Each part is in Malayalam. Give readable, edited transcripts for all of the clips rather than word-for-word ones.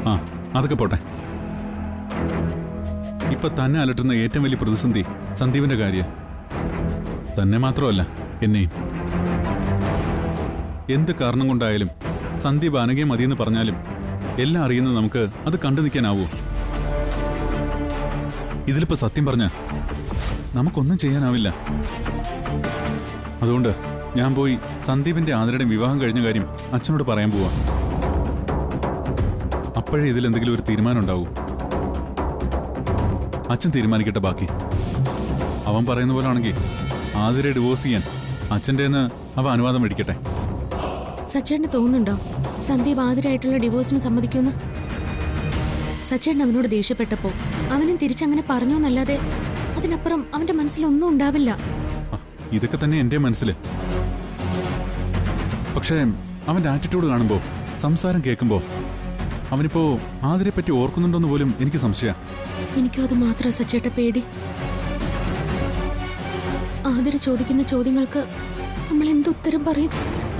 ആ അതൊക്കെ പോട്ടെ. ഇപ്പൊ തന്നെ അലട്ടുന്ന ഏറ്റവും വലിയ പ്രതിസന്ധി സന്ദീപിന്റെ കാര്യം. തന്നെ മാത്രമല്ല, എന്നെയും. എന്ത് കാരണം കൊണ്ടായാലും സന്ദീപ് അനഘയെ മതിയെന്ന് പറഞ്ഞാലും എല്ലാം അറിയുന്നത് നമുക്ക് അത് കണ്ടു നിൽക്കാനാവൂ? ഇതിലിപ്പോ സത്യം പറഞ്ഞ നമുക്കൊന്നും ചെയ്യാനാവില്ല. അതുകൊണ്ട് ഞാൻ പോയി സന്ദീപിന്റെ ആതിരയുടെ വിവാഹം കഴിഞ്ഞ കാര്യം അച്ഛനോട് പറയാൻ പോവാ. അപ്പോഴേ ഇതിലെന്തെങ്കിലും ഒരു തീരുമാനം ഉണ്ടാവൂ. അച്ഛൻ തീരുമാനിക്കട്ടെ ബാക്കി. അവൻ പറയുന്ന പോലെ ആണെങ്കിൽ ആതിരയെ ഡിവോഴ്സ് ചെയ്യാൻ അച്ഛൻ്റെന്ന് അവ അനുവാദം മേടിക്കട്ടെ. സച്ചേട്ടന് തോന്നുന്നുണ്ടോ സന്ദീപ് ആതിരായിട്ടുള്ള ഡിവോഴ്സിന് സമ്മതിക്കുമെന്ന്? സച്ചേട്ടൻ അവനോട് ദേഷ്യപ്പെട്ടപ്പോ അവനും തിരിച്ചങ്ങനെ പറഞ്ഞു എന്നല്ലാതെ അതിനപ്പുറം അവന്റെ മനസ്സിലൊന്നും ഉണ്ടാവില്ല. ഇതൊക്കെ തന്നെ എന്റെ മനസ്സില്. പക്ഷേ അവന്റെ ആറ്റിറ്റ്യൂഡ് കാണുമ്പോ, സംസാരം കേൾക്കുമ്പോ അവനിപ്പോ ആതിരെ പറ്റി ഓർക്കുന്നുണ്ടോന്ന് പോലും എനിക്ക് സംശയം. എനിക്കും അത് മാത്രം സച്ചേട്ട പേടി. ആതിര ചോദിക്കുന്ന ചോദ്യങ്ങൾക്ക് നമ്മൾ എന്തുത്തരം പറയും?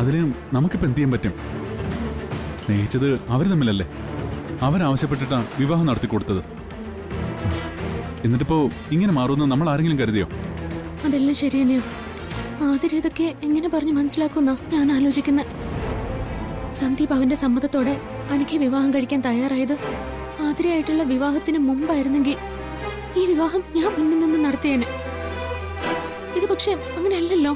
അതിന് നമുക്കിപ്പോ എന്ത് ചെയ്യാൻ പറ്റും? സ്നേഹിച്ചത് അവര് തമ്മിലല്ലേ. അവരാവശ്യപ്പെട്ടിട്ടാ വിവാഹം നടത്തിക്കൊടുത്തത്. എന്നിട്ടിപ്പോ ഇങ്ങനെ മാറുമെന്ന് നമ്മൾ ആരെങ്കിലും കരുതിയോ? അതെല്ലാം ശരി തന്നെയാ. ആതിര ഇതൊക്കെ എങ്ങനെ പറഞ്ഞ് മനസ്സിലാക്കുന്ന ഞാൻ ആലോചിക്കുന്ന. സന്ദീപ് അവന്റെ സമ്മതത്തോടെ എനിക്ക് വിവാഹം കഴിക്കാൻ തയ്യാറായത് ആതിരയായിട്ടുള്ള വിവാഹത്തിന് മുമ്പായിരുന്നെങ്കിൽ ഈ വിവാഹം ഞാൻ മുന്നിൽ നിന്ന് നടത്തിയേനെ. ഇത് പക്ഷെ അങ്ങനെയല്ലല്ലോ.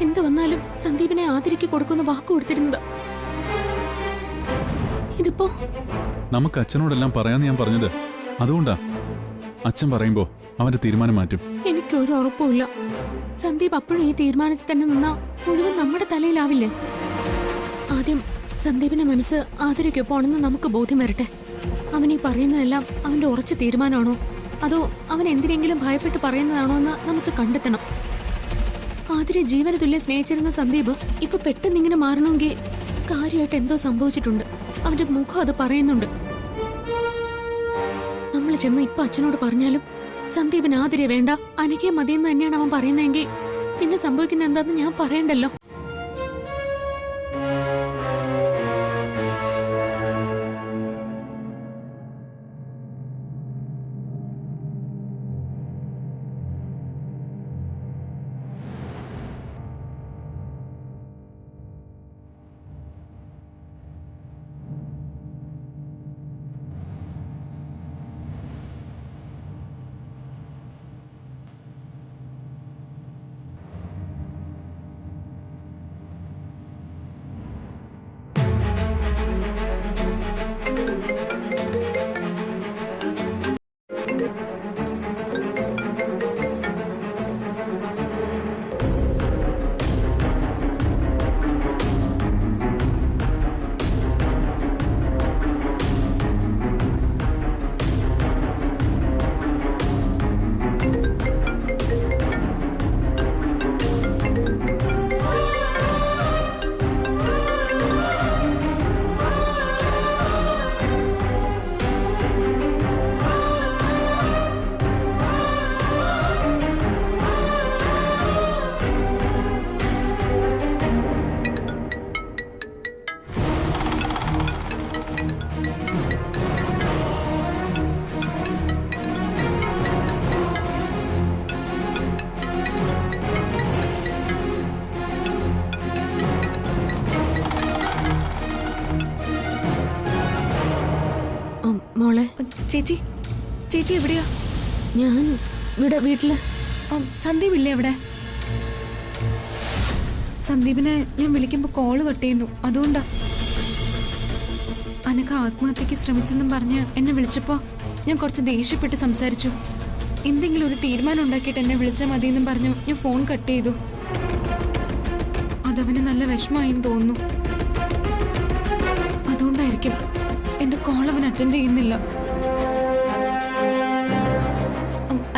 എന്ത് വന്നാലും സന്ദീപിനെ ആതിരയ്ക്ക് കൊടുക്കുന്ന വാക്ക് കൊടുത്തിരുന്നത്. ഇതിപ്പോ നമുക്ക് അച്ഛനോടെല്ലാം പറയാന്ന് ഞാൻ പറഞ്ഞത് അതുകൊണ്ടാ. അച്ഛൻ പറയുമ്പോ അവന്റെ തീരുമാനം മാറ്റും. എനിക്കൊരു ഉറപ്പുമില്ല. സന്ദീപ് അപ്പോഴും ഈ തീരുമാനത്തിൽ തന്നെ നിന്നാ മുഴുവൻ നമ്മുടെ തലയിലാവില്ലേ? ആദ്യം സന്ദീപിന്റെ മനസ്സ് ആതിരയ്ക്കൊപ്പമാണെന്ന് നമുക്ക് ബോധ്യം വരട്ടെ. അവൻ ഈ പറയുന്നതെല്ലാം അവന്റെ ഉറച്ച തീരുമാനമാണോ അതോ അവൻ എന്തിനെങ്കിലും ഭയപ്പെട്ട് പറയുന്നതാണോ എന്ന് നമുക്ക് കണ്ടെത്തണം. ആതിരെ ജീവന തുല്യം സ്നേഹിച്ചിരുന്ന സന്ദീപ് ഇപ്പൊ പെട്ടെന്ന് ഇങ്ങനെ മാറണമെങ്കിൽ കാര്യമായിട്ട് എന്തോ സംഭവിച്ചിട്ടുണ്ട്. അവന്റെ മുഖം അത് പറയുന്നുണ്ട്. നമ്മൾ ചെന്ന് ഇപ്പൊ അച്ഛനോട് പറഞ്ഞാലും സന്ദീപിന് ആതിരെ വേണ്ട, അനഘയെ മതിയെന്ന് തന്നെയാണ് അവൻ പറയുന്നതെങ്കിൽ പിന്നെ സംഭവിക്കുന്ന എന്താന്ന് ഞാൻ പറയണ്ടല്ലോ. മോളെ, ചേച്ചി ചേച്ചി എവിടെയാ? ഞാൻ ഇവിടെ വീട്ടില്. സന്ദീപ് ഇല്ലേ അവിടെ? സന്ദീപിനെ ഞാൻ വിളിക്കുമ്പോ കോള് കട്ട് ചെയ്യുന്നു. അതുകൊണ്ടാ. അനഘ ആത്മഹത്യക്ക് ശ്രമിച്ചെന്നും പറഞ്ഞ് എന്നെ വിളിച്ചപ്പോ ഞാൻ കുറച്ച് ദേഷ്യപ്പെട്ട് സംസാരിച്ചു. എന്തെങ്കിലും ഒരു തീരുമാനം ഉണ്ടാക്കിയിട്ട് എന്നെ വിളിച്ചാൽ മതിയെന്നും പറഞ്ഞു ഞാൻ ഫോൺ കട്ട് ചെയ്തു. അതവന് നല്ല വിഷമമായെന്ന് തോന്നുന്നു. അതുകൊണ്ടായിരിക്കും എന്റെ കോൾ അവൻ അറ്റൻഡ് ചെയ്യുന്നില്ല.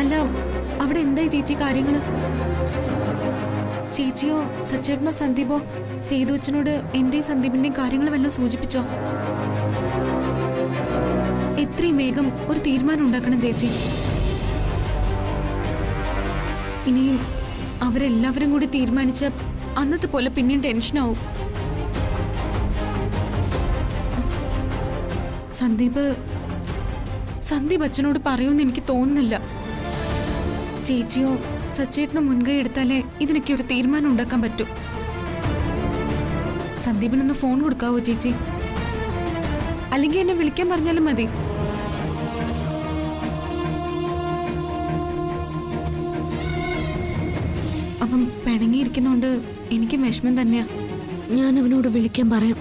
അല്ല, അവിടെ എന്തായി ചേച്ചി കാര്യങ്ങള്? ചേച്ചിയോ സച്ചേട്ടനോ സന്ദീപോ സേതുവച്ചനോട് എന്റെയും സന്ദീപിന്റെയും കാര്യങ്ങൾ വല്ലതും സൂചിപ്പിച്ചോ? എത്രയും വേഗം ഒരു തീരുമാനം ഉണ്ടാക്കണം ചേച്ചി. ഇനിയും അവരെല്ലാവരും കൂടി തീരുമാനിച്ച അന്നത്തെ പോലെ പിന്നെയും ടെൻഷനാവും. സന്ദീപ് സന്ദീപ് അച്ഛനോട് പറയുമെന്ന് എനിക്ക് തോന്നുന്നില്ല. ചേച്ചിയോ സച്ചേട്ടനോ മുൻകൈ എടുത്താലേ ഇതിനൊക്കെ ഒരു തീരുമാനം ഉണ്ടാക്കാൻ പറ്റൂ. സന്ദീപിനൊന്ന് ഫോൺ കൊടുക്കാവോ ചേച്ചി? അല്ലെങ്കിൽ എന്നെ വിളിക്കാൻ പറഞ്ഞാലും മതി. അവൻ പിണങ്ങിയിരിക്കുന്നോണ്ട് എനിക്ക് വിഷമം തന്നെയാ. ഞാൻ അവനോട് വിളിക്കാൻ പറയാം.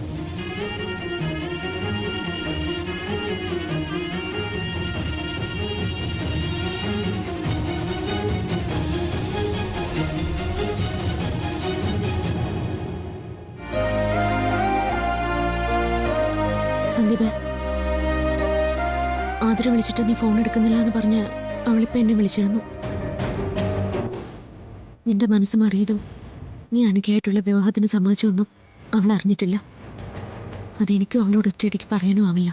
സന്ദീപ്, ആതിര വിളിച്ചിട്ട് നീ ഫോൺ എടുക്കുന്നില്ല എന്ന് പറഞ്ഞ് അവളിപ്പോ എന്നെ വിളിച്ചിരുന്നു. നിന്റെ മനസ്സ് മാറിയതും നീ അനഘയായിട്ടുള്ള വിവാഹത്തിന് സമ്മതിച്ചൊന്നും അവൾ അറിഞ്ഞിട്ടില്ല. അതെനിക്കും അവളോട് ഒറ്റയടിക്ക് പറയാനും ആവില്ല.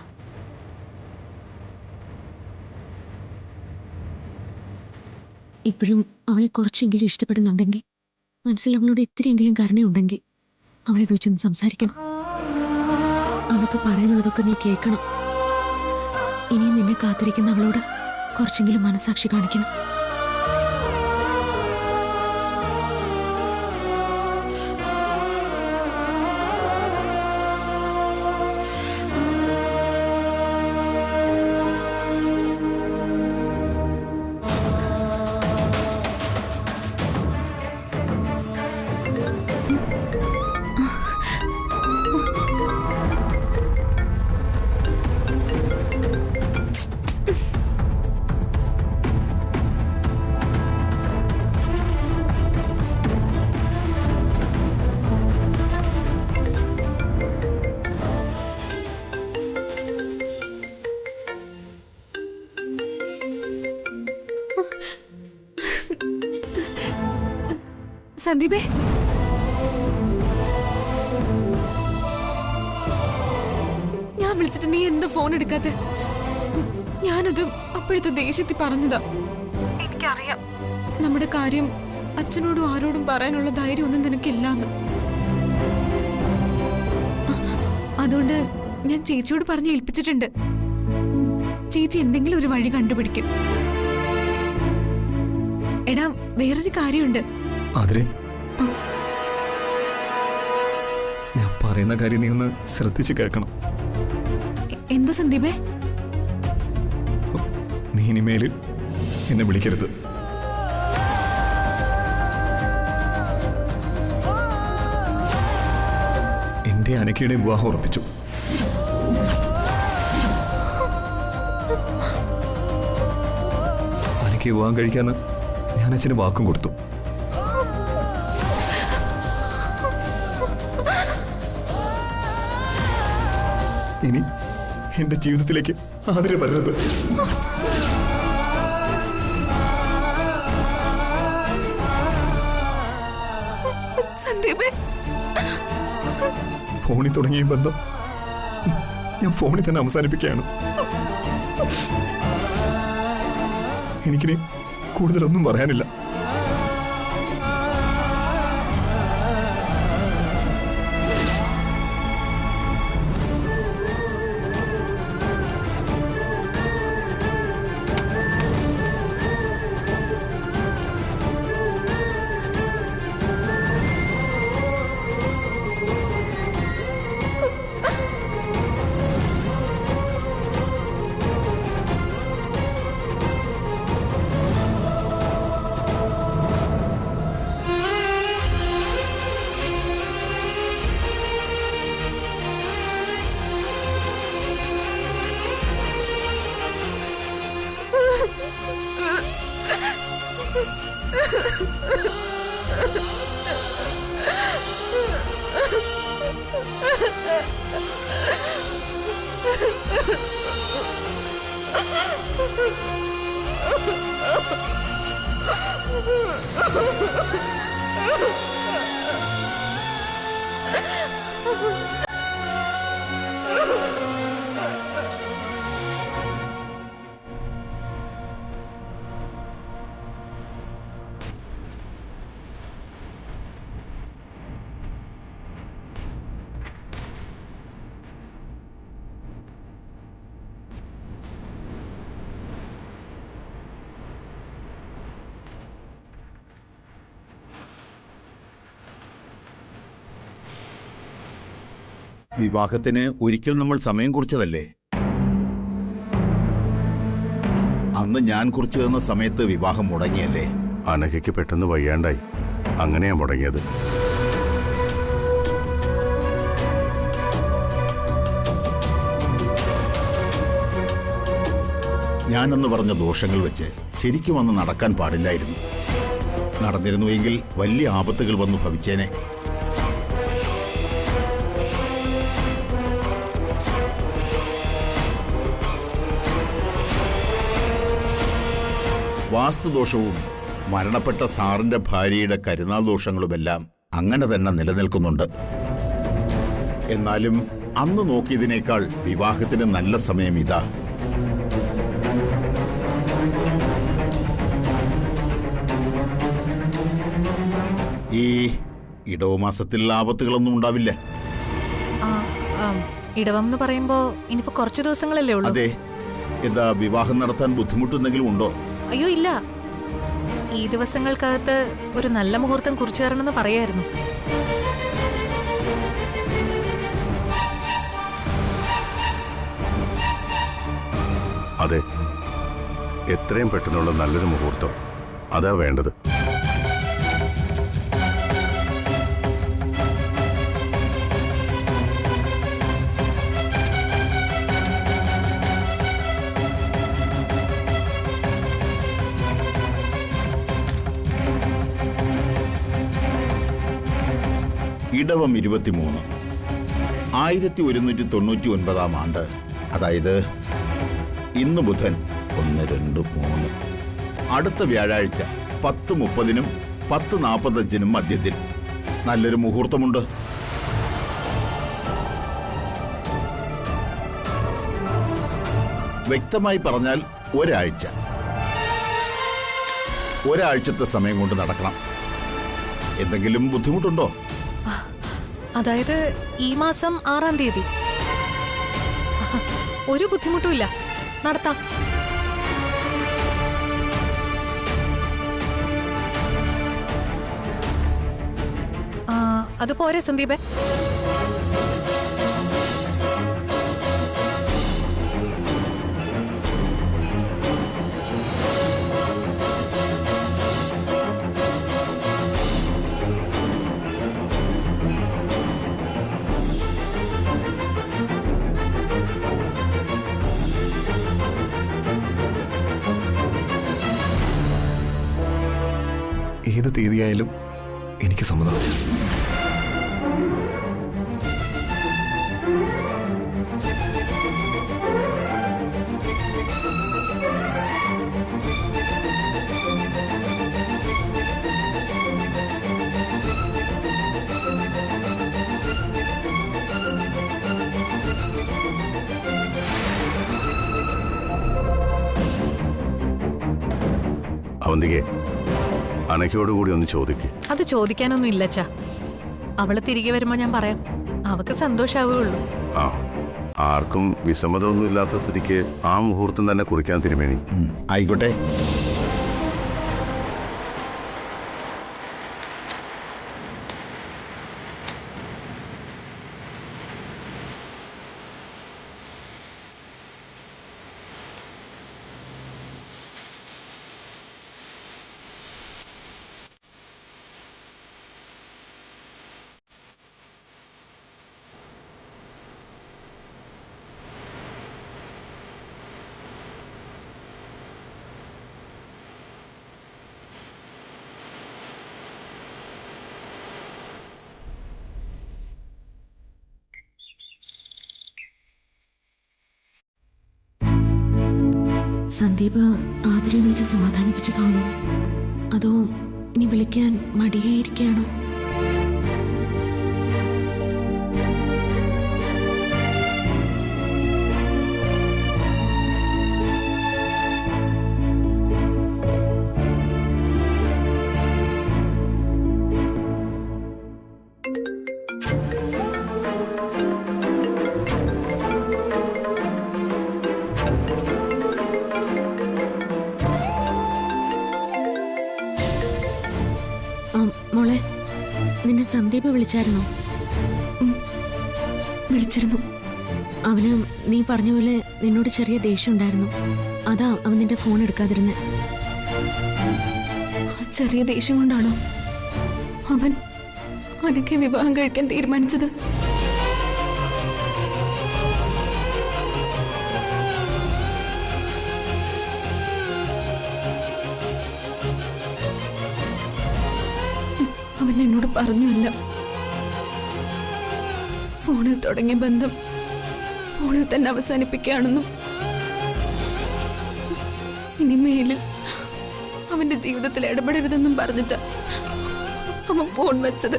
ഇപ്പോഴും അവളെ കുറച്ചെങ്കിലും ഇഷ്ടപ്പെടുന്നുണ്ടെങ്കിൽ, മനസ്സിൽ അവളോട് ഇത്തിരിയെങ്കിലും കരുണയുണ്ടെങ്കിൽ അവളെ വിളിച്ചൊന്ന് സംസാരിക്കണം. അവൾക്ക് പറയാനുള്ളതൊക്കെ നീ കേൾക്കണം. ഇനിയും നിന്നെ കാത്തിരിക്കുന്ന അവളോട് കുറച്ചെങ്കിലും മനസാക്ഷി കാണിക്കണം. സന്ദീപേ, ഞാൻ വിളിച്ചിട്ട് നീ എന്താ ഫോൺ എടുക്കാത്തെ? ഞാനത് അപ്പോഴത്തെ ദേഷ്യത്തിൽ പറഞ്ഞതാ. എനിക്കറിയാം നമ്മുടെ കാര്യം അച്ഛനോടും ആരോടും പറയാനുള്ള ധൈര്യം ഒന്നും നിനക്കില്ലാന്ന്. അതുകൊണ്ട് ഞാൻ ചേച്ചിയോട് പറഞ്ഞ് ഏൽപ്പിച്ചിട്ടുണ്ട്. ചേച്ചി എന്തെങ്കിലും ഒരു വഴി കണ്ടുപിടിക്കും. എടാ, വേറൊരു കാര്യമുണ്ട്. ഞാൻ പറയുന്ന കാര്യം നീ ഒന്ന് ശ്രദ്ധിച്ച് കേൾക്കണം. എന്താ സന്ദീപേ? നീ ഇനിമേലിൽ എന്നെ വിളിക്കരുത്. എന്റെ അനക്കയുടെ വിവാഹം ഉറപ്പിച്ചു. അനക്ക് വിവാഹം കഴിക്കാന്ന് ഞാൻ അച്ഛന് വാക്കും കൊടുത്തു. ഇനി എന്റെ ജീവിതത്തിലേക്ക് ആതിര വരരുത്. സന്ദീപേ, ഫോണിൽ തുടങ്ങിയ ബന്ധം ഞാൻ ഫോണിൽ തന്നെ അവസാനിപ്പിക്കുകയാണ്. എനിക്കിനി കൂടുതലൊന്നും പറയാനില്ല. വിവാഹത്തിന് ഒരിക്കൽ നമ്മൾ സമയം കുറിച്ചതല്ലേ? അന്ന് ഞാൻ കുറിച്ചു തന്ന സമയത്ത് വിവാഹം മുടങ്ങിയല്ലേ? അനഘയ്ക്ക് പെട്ടെന്ന് വയ്യാണ്ടായി, അങ്ങനെയാ മുടങ്ങിയത്. ഞാനെന്ന് പറഞ്ഞ ദോഷങ്ങൾ വെച്ച് ശരിക്കും അന്ന് നടക്കാൻ പാടില്ലായിരുന്നു. നടന്നിരുന്നുവെങ്കിൽ വലിയ ആപത്തുകൾ വന്നു ഭവിച്ചേനെ. വാസ്തുദോഷവും മരണപ്പെട്ട സാറിന്റെ ഭാര്യയുടെ കരുനാൾ ദോഷങ്ങളുമെല്ലാം അങ്ങനെ തന്നെ നിലനിൽക്കുന്നുണ്ട്. എന്നാലും അന്ന് നോക്കിയതിനേക്കാൾ വിവാഹത്തിന് നല്ല സമയം ഇതാ. ഈ ഇടവമാസത്തിൽ ആപത്തുകളൊന്നും ഉണ്ടാവില്ല. ഇടവം എന്ന് പറയുമ്പോ ഇനിയിപ്പോ കുറച്ച് ദിവസങ്ങളല്ലേ ഉള്ളൂ. അതെ. എന്താ, വിവാഹം നടത്താൻ ബുദ്ധിമുട്ടെന്തെങ്കിലും ഉണ്ടോ? അയ്യോ ഇല്ല, ഈ ദിവസങ്ങൾക്കകത്ത് ഒരു നല്ല മുഹൂർത്തം കുറിച്ചു തരണമെന്ന് പറയായിരുന്നു. അതെ, എത്രയും പെട്ടെന്നുള്ള നല്ലൊരു മുഹൂർത്തം അതാ വേണ്ടത്. ഇടവം 23 1199 ആണ്ട്, അതായത് ഇന്ന് ബുധൻ 1, 2, 3, അടുത്ത വ്യാഴാഴ്ച 10:30-നും 10:45-നും മധ്യത്തിൽ നല്ലൊരു മുഹൂർത്തമുണ്ട്. വ്യക്തമായി പറഞ്ഞാൽ ഒരാഴ്ചത്തെ സമയം കൊണ്ട് നടക്കണം. എന്തെങ്കിലും ബുദ്ധിമുട്ടുണ്ടോ? അതായത് ഈ മാസം 6-ാം തീയതി. ഒരു ബുദ്ധിമുട്ടുമില്ല, നടത്താം. അത് പോരെ സന്ദീപേ? ഏത് തീയതിയായാലും എനിക്ക് സമ്മതം. അവന്തികെ, അനഘയോടുകൂടി ഒന്ന് ചോദിക്ക്. അത് ചോദിക്കാനൊന്നും ഇല്ലച്ചാ. അവള് തിരികെ വരുമ്പോ ഞാൻ പറയാം. അവക്ക് സന്തോഷാവുകയുള്ളൂ. ആ, ആർക്കും വിസമ്മതമൊന്നും ഇല്ലാത്ത സ്ഥിതിക്ക് ആ മുഹൂർത്തം തന്നെ കുറിക്കാൻ തിരുമേനി. ആയിക്കോട്ടെ. സന്ദീപ് ആതിരെ വിളിച്ച് സമാധാനിപ്പിച്ച് കാണോ, അതോ ഇനി വിളിക്കാൻ മടിയായിരിക്കാണോ? മോളെ, നിന്നെ സന്ദീപ് വിളിച്ചായിരുന്നോ? വിളിച്ചിരുന്നു. അവന് നീ പറഞ്ഞ പോലെ നിന്നോട് ചെറിയ ദേഷ്യം ഉണ്ടായിരുന്നു. അതാ അവൻ നിന്റെ ഫോൺ എടുക്കാതിരുന്നേ. ആ ചെറിയ ദേഷ്യം കൊണ്ടാണോ അവൻ അനക്കെ വിവാഹം കഴിക്കാൻ തീരുമാനിച്ചത്? അവൻ എന്നോട് പറഞ്ഞുവല്ല, ഫോണിൽ തുടങ്ങിയ ബന്ധം ഫോണിൽ തന്നെ അവസാനിപ്പിക്കുകയാണെന്നും ഇനിമേലിൽ അവന്റെ ജീവിതത്തിൽ ഇടപെടരുതെന്നും പറഞ്ഞിട്ട് അവൻ ഫോൺ വെച്ചത്.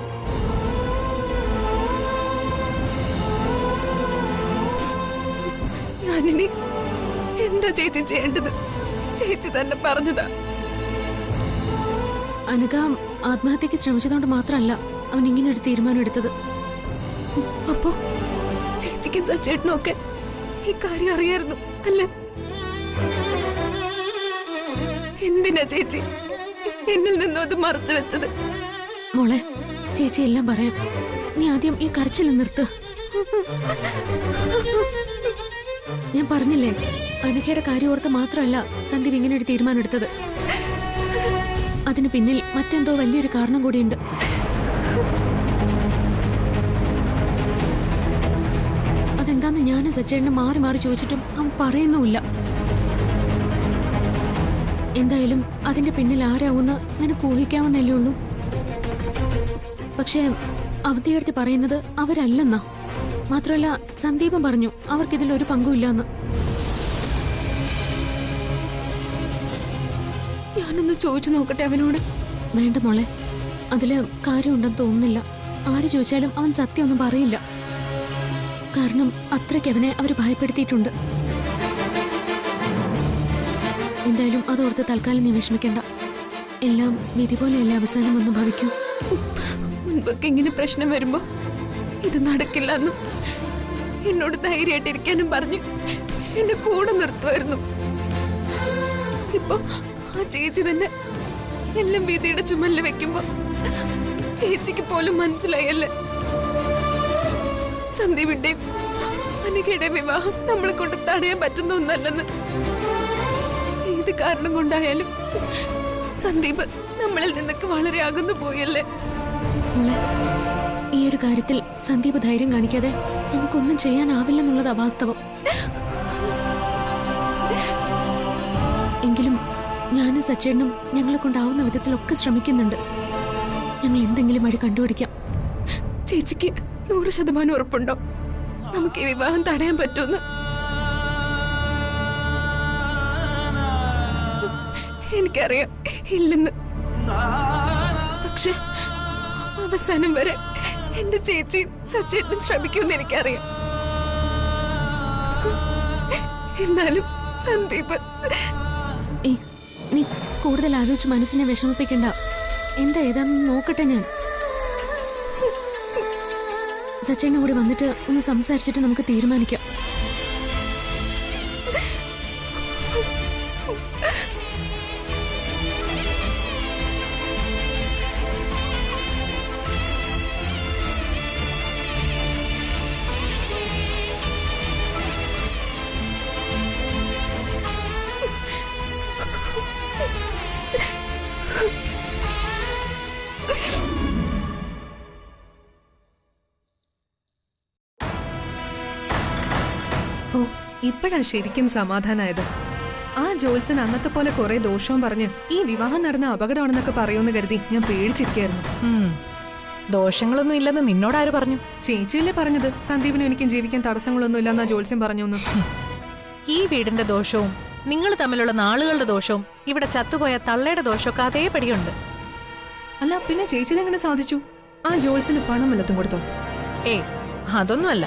ഞാനിനി എന്താ ചേച്ചി ചെയ്യേണ്ടത്? ചേച്ചി തന്നെ പറഞ്ഞതാ. അനഘ ആത്മഹത്യക്ക് ശ്രമിച്ചതുകൊണ്ട് മാത്രമല്ല അവൻ ഇങ്ങനെ ഒരു തീരുമാനം എടുത്തത്. അപ്പോ ചേച്ചിക്കും സച്ചേട്ടനും ഒക്കെ ഈ കാര്യം അറിയായിരുന്നു അല്ലേ? എന്തിനാ ചേച്ചി എന്നിൽ നിന്നും അത് മറച്ചു വെച്ചത്? മോളെ, ചേച്ചി എല്ലാം പറയാം. നീ ആദ്യം ഈ കരച്ചിൽ നിർത്ത്. ഞാൻ പറഞ്ഞില്ലേ, അനഘയുടെ കാര്യം ഓർത്ത് മാത്രമല്ല സന്ദീപ് ഇങ്ങനെ ഒരു തീരുമാനം എടുത്തത്. അതിന് പിന്നിൽ മറ്റെന്തോ വലിയൊരു കാരണം കൂടിയുണ്ട്. അതെന്താന്ന് ഞാനും സച്ചേട്ടനും മാറി മാറി ചോദിച്ചിട്ടും അവൻ പറയുന്നുമില്ല. എന്തായാലും അതിന്റെ പിന്നിൽ ആരാവുന്ന നിനക്ക് ഊഹിക്കാവുന്നല്ലേ ഉള്ളൂ. പക്ഷേ അവധിയെടുത്ത് പറയുന്നത് അവരല്ലെന്നാ. മാത്രമല്ല സന്ദീപം പറഞ്ഞു അവർക്കിതിൽ ഒരു പങ്കുമില്ലെന്ന്. ഞാനൊന്ന് ചോദിച്ചു നോക്കട്ടെ അവനോട്. വേണ്ട മോളെ, അതില് കാര്യമുണ്ടെന്ന് തോന്നുന്നില്ല. ആര് ചോദിച്ചാലും അവൻ സത്യമൊന്നും പറയില്ല. കാരണം അത്രയ്ക്ക് അവനെ അവർ ഭയപ്പെടുത്തിയിട്ടുണ്ട്. എന്തായാലും അതോർത്ത് തൽക്കാലം നീ വിഷമിക്കണ്ട. എല്ലാം വിധി പോലെയല്ല അവസാനം ഒന്ന് ഭവിക്കൂ. മുൻപൊക്കെ ഇങ്ങനെ പ്രശ്നം വരുമ്പോ ഇത് നടക്കില്ല എന്നും എന്നോട് ധൈര്യമായിട്ടിരിക്കാനും പറഞ്ഞു എന്നെ കൂടെ നിർത്തുമായിരുന്നു. ഇപ്പൊ ആ ചേച്ചി തന്നെ എല്ലാം വിധിയുടെ ചുമലിൽ വെക്കുമ്പോ ചേച്ചിക്ക് പോലും മനസ്സിലായല്ലേ സന്ദീപിന്റെയും അനഘയുടെ വിവാഹം നമ്മളെ കൊണ്ട് തടയാൻ പറ്റുന്ന ഒന്നല്ലെന്ന്. ഏത് കാരണം കൊണ്ടായാലും സന്ദീപ് നമ്മളിൽ നിന്നൊക്കെ വളരെ അകന്നു പോയല്ലേ. മോളെ, ഈ ഒരു കാര്യത്തിൽ സന്ദീപ് ധൈര്യം കാണിക്കാതെ നമുക്കൊന്നും ചെയ്യാനാവില്ലെന്നുള്ളത് അവാസ്തവം. എങ്കിലും ഞാനും സച്ചേട്ടനും ഞങ്ങളെ കൊണ്ടാവുന്ന വിധത്തിലൊക്കെ ശ്രമിക്കുന്നുണ്ട്. ഞങ്ങൾ എന്തെങ്കിലും വഴി കണ്ടുപിടിക്കാം. ചേച്ചിക്ക് 100% ഉറപ്പുണ്ടോ നമുക്ക് ഈ വിവാഹം തടയാൻ പറ്റുമെന്ന്? എനിക്കറിയാം ഇല്ലെന്ന്. പക്ഷെ അവസാനം വരെ എന്റെ ചേച്ചിയും സച്ചേട്ടനും ശ്രമിക്കുമെന്ന് എനിക്കറിയാം. എന്നാലും സന്ദീപ്, നീ കൂടുതൽ ആലോചിച്ച് മനസ്സിനെ വിഷമിപ്പിക്കണ്ട. എന്താ ഏതാന്ന് നോക്കട്ടെ ഞാൻ. സച്ചേട്ടനും കൂടി വന്നിട്ട് ഒന്ന് സംസാരിച്ചിട്ട് നമുക്ക് തീരുമാനിക്കാം. ഓ, ഇപ്പോഴാ ശരിക്കും സമാധാനായത്. ആ ജോത്സൻ അന്നത്തെ പോലെ കുറെ ദോഷവും പറഞ്ഞ് ഈ വിവാഹം നടന്ന അപകടമാണെന്നൊക്കെ പറയുമെന്ന് കരുതി ഞാൻ പേടിച്ചിരിക്കായിരുന്നു. ദോഷങ്ങളൊന്നും ഇല്ലെന്ന് നിന്നോടാര് പറഞ്ഞു? ചേച്ചിയല്ലേ പറഞ്ഞത് സന്ദീപിനും എനിക്കും ജീവിക്കാൻ തടസ്സങ്ങളൊന്നും ഇല്ലെന്നാ ജോത്സ്യം പറഞ്ഞോന്ന്. ഈ വീടിന്റെ ദോഷവും നിങ്ങൾ തമ്മിലുള്ള നാളുകളുടെ ദോഷവും ഇവിടെ ചത്തുപോയ തള്ളയുടെ ദോഷമൊക്കെ അതേപടിയുണ്ട്. അല്ല പിന്നെ ചേച്ചി ഇതെങ്ങനെ സാധിച്ചു? ആ ജോത്സ്യന് പണം വല്ലതും കൊടുത്തോ? ഏയ്, അതൊന്നുമല്ല.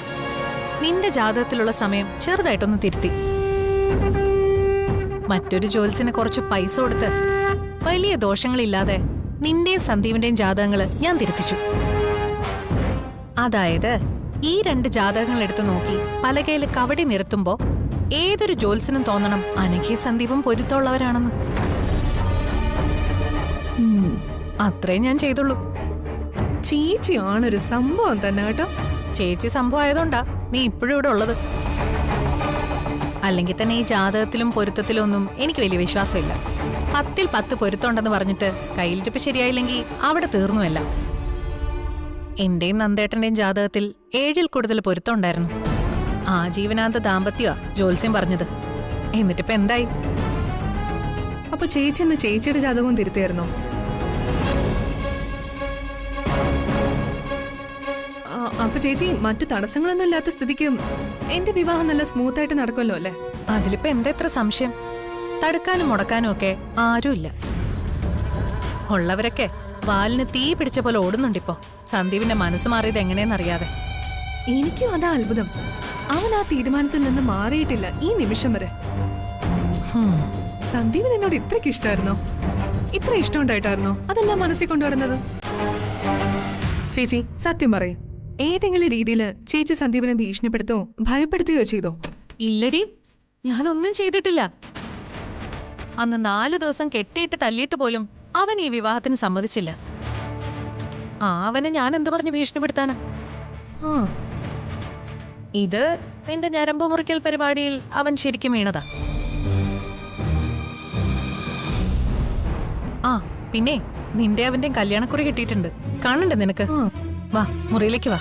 നിന്റെ ജാതകത്തിലുള്ള സമയം ചെറുതായിട്ടൊന്ന് തിരുത്തി. മറ്റൊരു ജോത്സ്യന് കുറച്ച് പൈസ കൊടുത്ത് വലിയ ദോഷങ്ങളില്ലാതെ നിന്റെയും സന്ദീപിന്റെയും ജാതകങ്ങള് ഞാൻ തിരുത്തിച്ചു. അതായത് ഈ 2 ജാതകങ്ങൾ എടുത്തു നോക്കി പലകയിൽ കവടി നിരത്തുമ്പോ ഏതൊരു ജോത്സ്യനും തോന്നണം അനഘി സന്ദീപും പൊരുത്തമുള്ളവരാണെന്ന്. അത്രേ ഞാൻ ചെയ്തുള്ളൂ. ചേച്ചിയാണൊരു സംഭവം തന്നെ കേട്ടോ. ചേച്ചി സംഭവം ആയതുകൊണ്ടാ നീ ഇപ്പോഴും ഇവിടെ ഉള്ളത്. അല്ലെങ്കിൽ തന്നെ ഈ ജാതകത്തിലും പൊരുത്തത്തിലും ഒന്നും എനിക്ക് വലിയ വിശ്വാസമില്ല. 10ൽ 10 പൊരുത്തമുണ്ടെന്ന് പറഞ്ഞിട്ട് കയ്യിലിരിപ്പ് ശരിയായില്ലെങ്കിൽ അവിടെ തീർന്നുമല്ല. എന്റെയും നന്ദേട്ടന്റെയും ജാതകത്തിൽ 7ൽ കൂടുതൽ പൊരുത്തം ഉണ്ടായിരുന്നു. ആജീവനാന്ത ദാമ്പത്യ ജോത്സ്യം പറഞ്ഞത്. എന്നിട്ടിപ്പോ എന്തായി? അപ്പൊ ചേച്ചി എന്ന് ചേച്ചിയുടെ ജാതകവും തിരുത്തിയായിരുന്നോ? അപ്പൊ ചേച്ചി മറ്റു തടസ്സങ്ങളൊന്നും ഇല്ലാത്ത സ്ഥിതിക്ക് എന്റെ വിവാഹം നല്ല സ്മൂത്ത് ആയിട്ട് നടക്കുമല്ലോ അല്ലേ? അതിലിപ്പോ എന്താ എത്ര സംശയം? തടുക്കാനും മുടക്കാനും ഒക്കെ ആരുമില്ല. ഉള്ളവരൊക്കെ വാലിന് തീ പിടിച്ച പോലെ ഓടുന്നുണ്ടിപ്പോ. സന്ദീപിന്റെ മനസ്സ് മാറിയത് എങ്ങനെയെന്നറിയാതെ. എനിക്കും അതാ അത്ഭുതം. അവൻ ആ തീരുമാനത്തിൽ നിന്ന് മാറിയിട്ടില്ല ഈ നിമിഷം വരെ. സന്ദീപിന് എന്നോട് ഇത്രയ്ക്ക് ഇഷ്ടമായിരുന്നോ? ഇത്ര ഇഷ്ടം ഉണ്ടായിട്ടായിരുന്നോ അതെല്ലാം മനസ്സിൽ കൊണ്ടുവരുന്നത്? ചേച്ചി സത്യം പറയും, ഏതെങ്കിലും രീതിയിൽ ചേച്ചി സന്ദീപിനെ ഭീഷണിപ്പെടുത്തുകയോ ഭയപ്പെടുത്തുകയോ ചെയ്തോ? ഇല്ലടി, ഞാനൊന്നും ചെയ്തിട്ടില്ല. അന്ന് 4 ദിവസം കെട്ടിയിട്ട് തല്ലിയിട്ട് പോലും അവൻ ഈ വിവാഹത്തിന് സമ്മതിച്ചില്ല. അവനെ ഞാൻ എന്ത് പറഞ്ഞു ഭീഷണിപ്പെടുത്താനാ? ഇത് നിന്റെ ഞരമ്പ് മുറിക്കൽ പരിപാടിയിൽ അവൻ ശരിക്കും വീണതാ. പിന്നെ നിന്റെ അവന്റെ കല്യാണക്കുറി കിട്ടിയിട്ടുണ്ട്. കാണണ്ടേ നിനക്ക്? വാ, മുറിയിലേക്ക് വാ.